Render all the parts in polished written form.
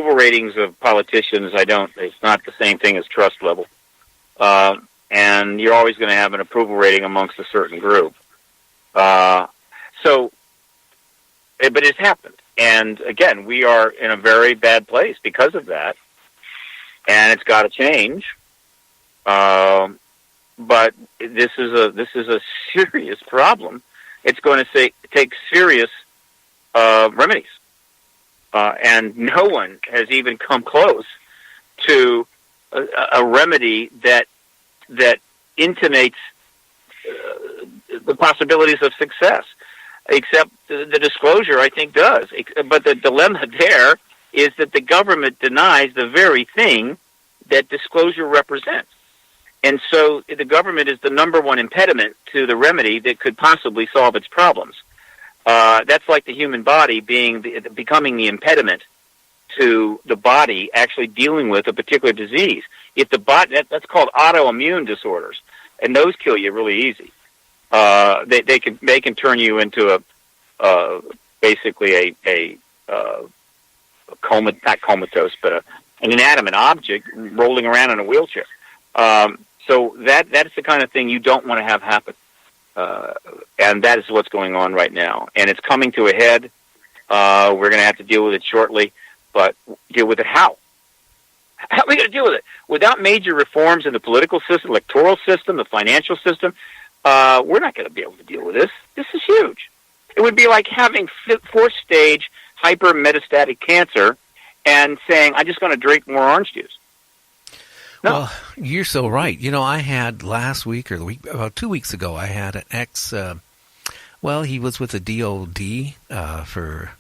approval ratings of politicians, it's not the same thing as trust level. And you're always going to have an approval rating amongst a certain group. But it's happened. And again, we are in a very bad place because of that. And it's got to change. But this is a serious problem. It's going to take serious remedies. And no one has even come close to a remedy that intimates the possibilities of success, except the disclosure, I think, does. But the dilemma there is that the government denies the very thing that disclosure represents. And so the government is the number one impediment to the remedy that could possibly solve its problems. That's like the human body becoming the impediment to the body actually dealing with a particular disease. If the body, that's called autoimmune disorders, and those kill you really easy. They can turn you into basically a not comatose, but an inanimate object rolling around in a wheelchair. So that's the kind of thing you don't want to have happen. And that is what's going on right now. And it's coming to a head. We're going to have to deal with it shortly, but deal with it how? How are we going to deal with it? Without major reforms in the political system, electoral system, the financial system, we're not going to be able to deal with this. This is huge. It would be like having fourth-stage hyper-metastatic cancer and saying, I'm just going to drink more orange juice. No. Well, you're so right. You know, I had last week or about 2 weeks ago, I had an ex, he was with the DOD for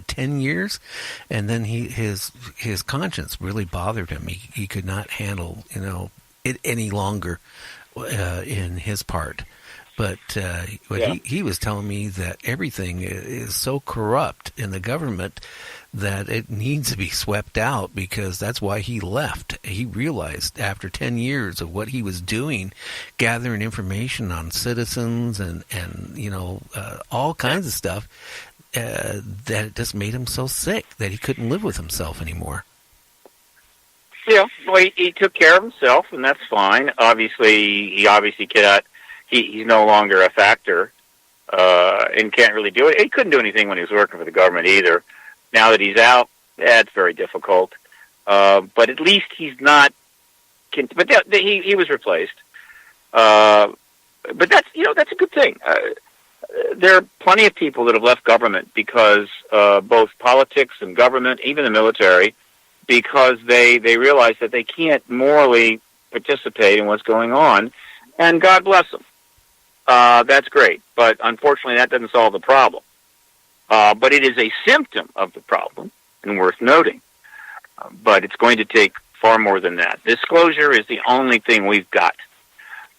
10 years. And then his conscience really bothered him. He could not handle, it any longer in his part. But he was telling me that everything is so corrupt in the government that it needs to be swept out, because that's why he left. He realized after 10 years of what he was doing, gathering information on citizens and all kinds of stuff, that it just made him so sick that he couldn't live with himself anymore. Yeah, well, he took care of himself, and that's fine. He obviously cannot. He's no longer a factor, and can't really do it. He couldn't do anything when he was working for the government either. Now that he's out, that's very difficult. But at least he's not. But he was replaced. But that's a good thing. There are plenty of people that have left government because both politics and government, even the military, because they realize that they can't morally participate in what's going on, and God bless them. That's great, but unfortunately that doesn't solve the problem. But it is a symptom of the problem, and worth noting. But it's going to take far more than that. Disclosure is the only thing we've got.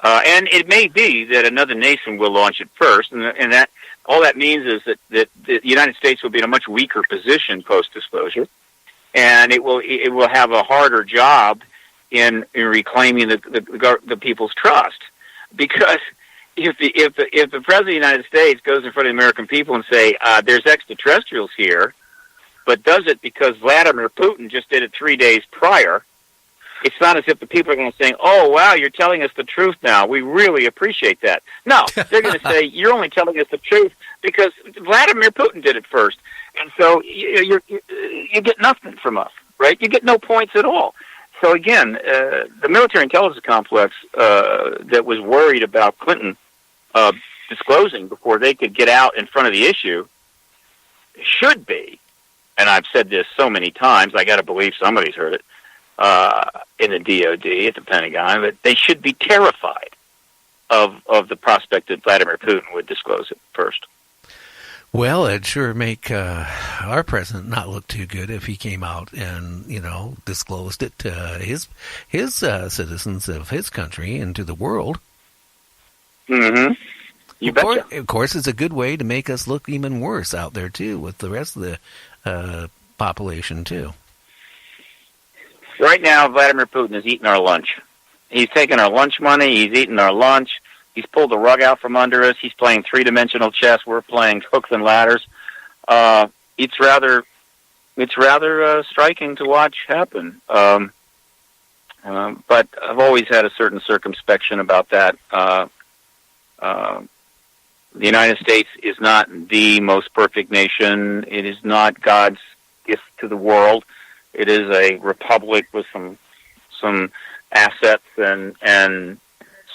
And it may be that another nation will launch it first, and that all that means is that the United States will be in a much weaker position post-disclosure, and it will have a harder job in reclaiming the people's trust, because if the President of the United States goes in front of the American people and say there's extraterrestrials here, but does it because Vladimir Putin just did it 3 days prior, it's not as if the people are going to say, oh, wow, you're telling us the truth now. We really appreciate that. No, they're going to say, you're only telling us the truth because Vladimir Putin did it first. And so you get nothing from us, right? You get no points at all. So again, the military intelligence complex that was worried about Clinton disclosing before they could get out in front of the issue should be, and I've said this so many times, I got to believe somebody's heard it, in the DOD, at the Pentagon, but they should be terrified of the prospect that Vladimir Putin would disclose it first. Well, it'd sure make our president not look too good if he came out and, disclosed it to his citizens of his country and to the world. Mm-hmm. You betcha. Of course, it's a good way to make us look even worse out there, too, with the rest of the population, too. Right now, Vladimir Putin is eating our lunch. He's taking our lunch money. He's eating our lunch. He's pulled the rug out from under us. He's playing three-dimensional chess. We're playing hooks and ladders. It's rather it's rather striking to watch happen. But I've always had a certain circumspection about that. The United States is not the most perfect nation. It is not God's gift to the world. It is a republic with some assets and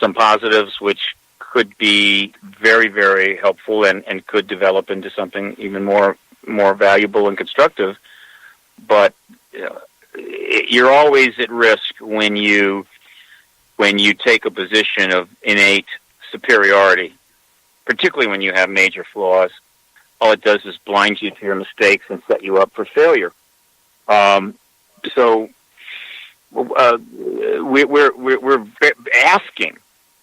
some positives which could be very, very helpful and could develop into something even more valuable and constructive. But you're always at risk when you take a position of innate superiority, particularly when you have major flaws. All it does is blind you to your mistakes and set you up for failure. So we're asking,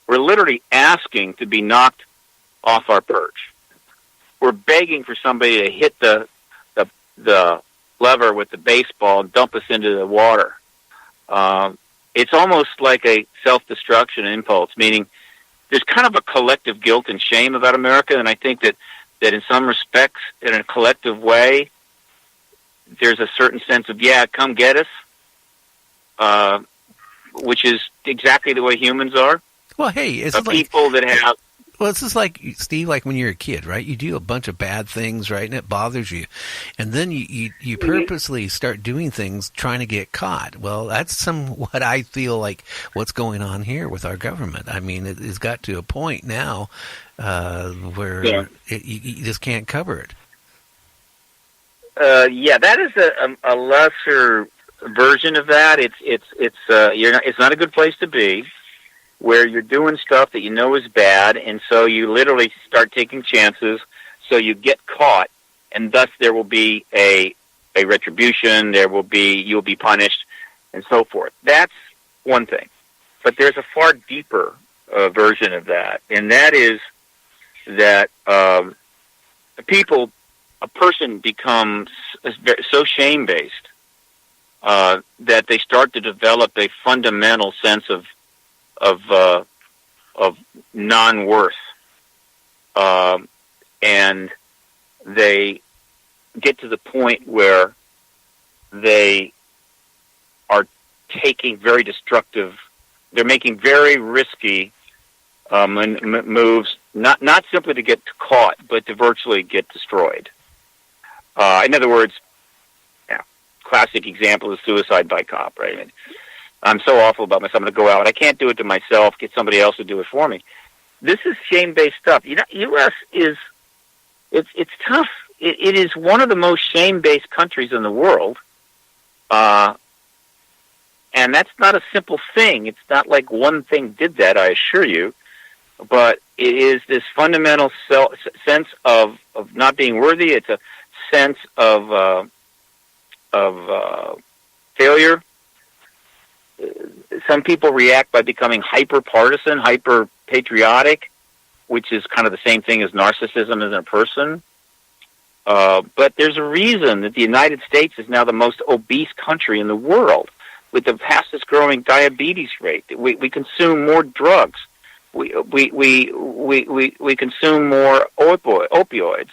we're literally asking to be knocked off our perch. We're begging for somebody to hit the lever with the baseball and dump us into the water. It's almost like a self-destruction impulse, meaning there's kind of a collective guilt and shame about America, and I think that in some respects, in a collective way, there's a certain sense of, yeah, come get us, which is exactly the way humans are. Well, hey, it's like people that have... Well, it's just like, Steve, like when you're a kid, right? You do a bunch of bad things, right? And it bothers you. And then you purposely start doing things trying to get caught. Well, that's what I feel like what's going on here with our government. I mean, it's got to a point now where you just can't cover it. Yeah, that is a lesser version of that. It's not a good place to be, where you're doing stuff that you know is bad, and so you literally start taking chances, so you get caught, and thus there will be a retribution, you'll be punished, and so forth. That's one thing. But there's a far deeper version of that, and that is that a person becomes so shame-based that they start to develop a fundamental sense of non-worth, and they get to the point where they are taking very destructive. They're making very risky moves, not simply to get caught, but to virtually get destroyed. In other words, classic example is suicide by cop, right? I mean, I'm so awful about myself. I'm going to go out. I can't do it to myself. Get somebody else to do it for me. This is shame-based stuff. You know, U.S. it's tough. It is one of the most shame-based countries in the world, and that's not a simple thing. It's not like one thing did that, I assure you, but it is this fundamental sense of not being worthy. It's a sense of failure. Some people react by becoming hyper-partisan, hyper-patriotic, which is kind of the same thing as narcissism as a person. But there's a reason that the United States is now the most obese country in the world, with the fastest-growing diabetes rate. We consume more drugs. We consume more opioids.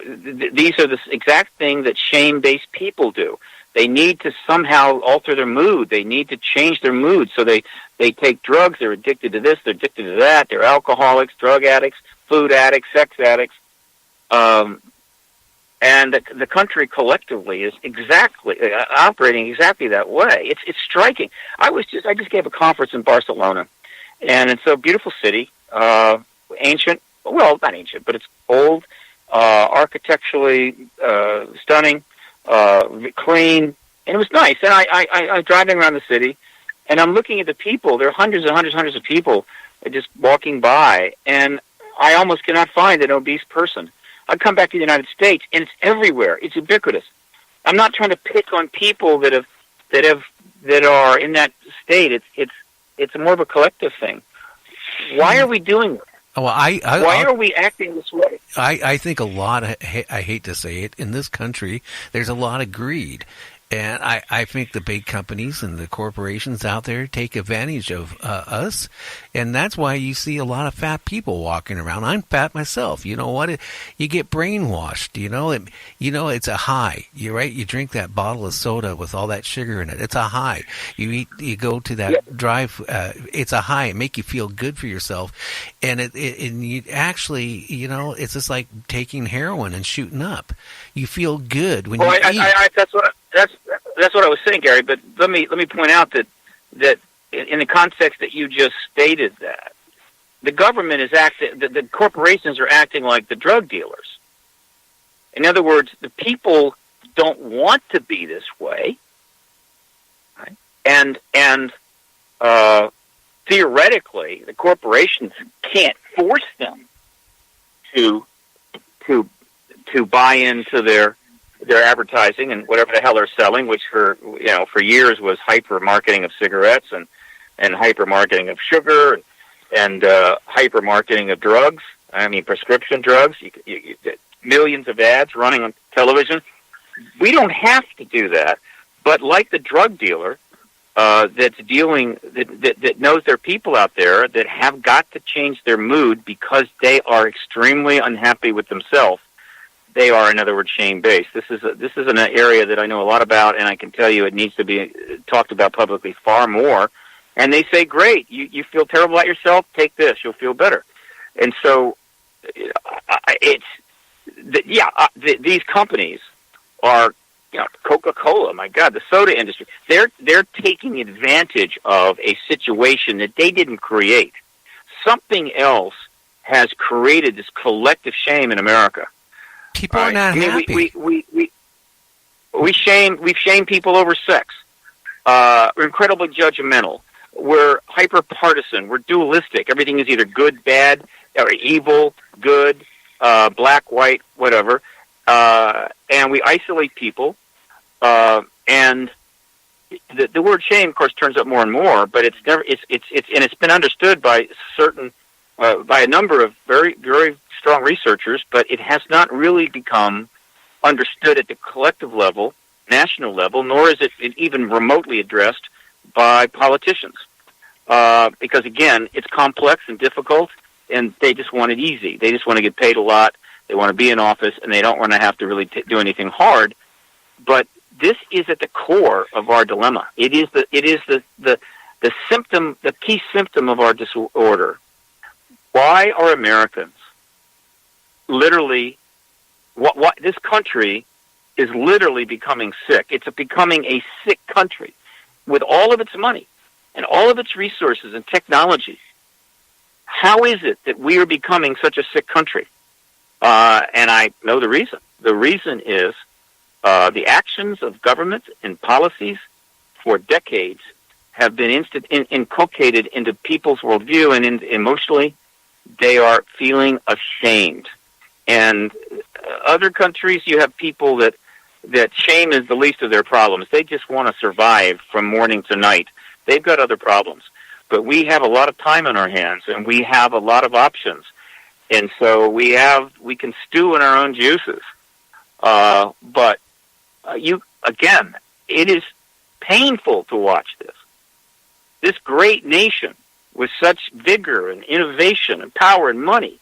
These are the exact thing that shame-based people do. They need to somehow alter their mood. They need to change their mood. So they take drugs. They're addicted to this. They're addicted to that. They're alcoholics, drug addicts, food addicts, sex addicts. And the country collectively is exactly operating exactly that way. It's striking. I just gave a conference in Barcelona, and it's a beautiful city, ancient. Well, not ancient, but it's old, architecturally stunning. Clean, and it was nice. And I was driving around the city, and I'm looking at the people. There are hundreds of people just walking by, and I almost cannot find an obese person. I come back to the United States, and it's everywhere. It's ubiquitous. I'm not trying to pick on people that are in that state. It's more of a collective thing. Why are we doing this? Well, why are we acting this way? I think a lot of, I hate to say it, in this country, there's a lot of greed. And I think the big companies and the corporations out there take advantage of us. And that's why you see a lot of fat people walking around. I'm fat myself. You know what? You get brainwashed. It's a high. You're right. You drink that bottle of soda with all that sugar in it. It's a high. You go to that drive. It's a high. It make you feel good for yourself. And and you actually, it's just like taking heroin and shooting up. You feel good when you eat. That's what I was saying, Gary. But let me point out that in the context that you just stated, that the government is acting, the corporations are acting like the drug dealers. In other words, the people don't want to be this way, right? And theoretically, the corporations can't force them to buy into their advertising and whatever the hell they're selling, which for years was hyper marketing of cigarettes and hyper marketing of sugar and hyper marketing of drugs. I mean, prescription drugs. You millions of ads running on television. We don't have to do that, but like the drug dealer that's dealing that knows there are people out there that have got to change their mood because they are extremely unhappy with themselves. They are, in other words, shame-based. This is an area that I know a lot about, and I can tell you it needs to be talked about publicly far more. And they say, great, you feel terrible about yourself? Take this, you'll feel better. And so these companies are, Coca-Cola, my God, the soda industry, they're taking advantage of a situation that they didn't create. Something else has created this collective shame in America. People are not happy. We've shamed people over sex. We're incredibly judgmental. We're hyper partisan. We're dualistic. Everything is either good, bad, or evil, good, black, white, whatever. And we isolate people. And the word shame, of course, turns up more and more. But it's been understood by by a number of very, very strong researchers, but it has not really become understood at the collective level, national level, nor is it even remotely addressed by politicians. Because, again, it's complex and difficult, and they just want it easy. They just want to get paid a lot. They want to be in office, and they don't want to have to really do anything hard. But this is at the core of our dilemma. It is the symptom, the key symptom of our disorder. Why are Americans literally, what this country is literally becoming sick. It's becoming a sick country with all of its money and all of its resources and technology. How is it that we are becoming such a sick country? And I know the reason. The reason is the actions of government and policies for decades have been inculcated into people's worldview, and emotionally they are feeling ashamed. And other countries, you have people that shame is the least of their problems. They just want to survive from morning to night. They've got other problems. But we have a lot of time on our hands, and we have a lot of options. And so we can stew in our own juices. But it is painful to watch this. This great nation with such vigor and innovation and power and money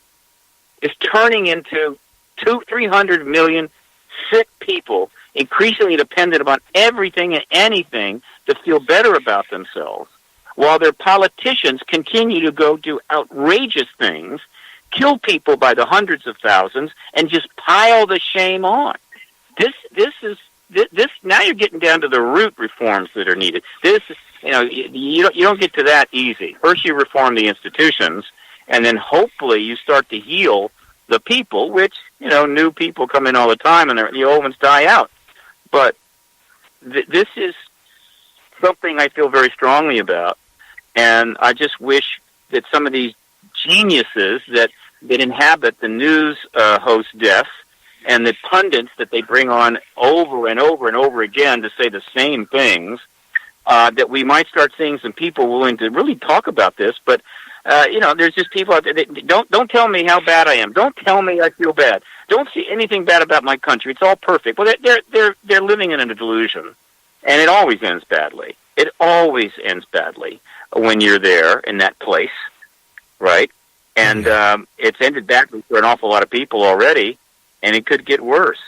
is turning into 200-300 million sick people, increasingly dependent upon everything and anything to feel better about themselves, while their politicians continue to go do outrageous things, kill people by the hundreds of thousands, and just pile the shame on. This now you're getting down to the root reforms that are needed. You don't get to that easy. First you reform the institutions, and then hopefully you start to heal the people, which, new people come in all the time and the old ones die out. But this is something I feel very strongly about, and I just wish that some of these geniuses that inhabit the news host desks and the pundits that they bring on over and over and over again to say the same things, that we might start seeing some people willing to really talk about this. But there's just people out there that don't tell me how bad I am. Don't tell me I feel bad. Don't see anything bad about my country. It's all perfect. Well, they're living in a delusion, And it always ends badly. It always ends badly when you're there in that place, right? And it's ended badly for an awful lot of people already, and it could get worse.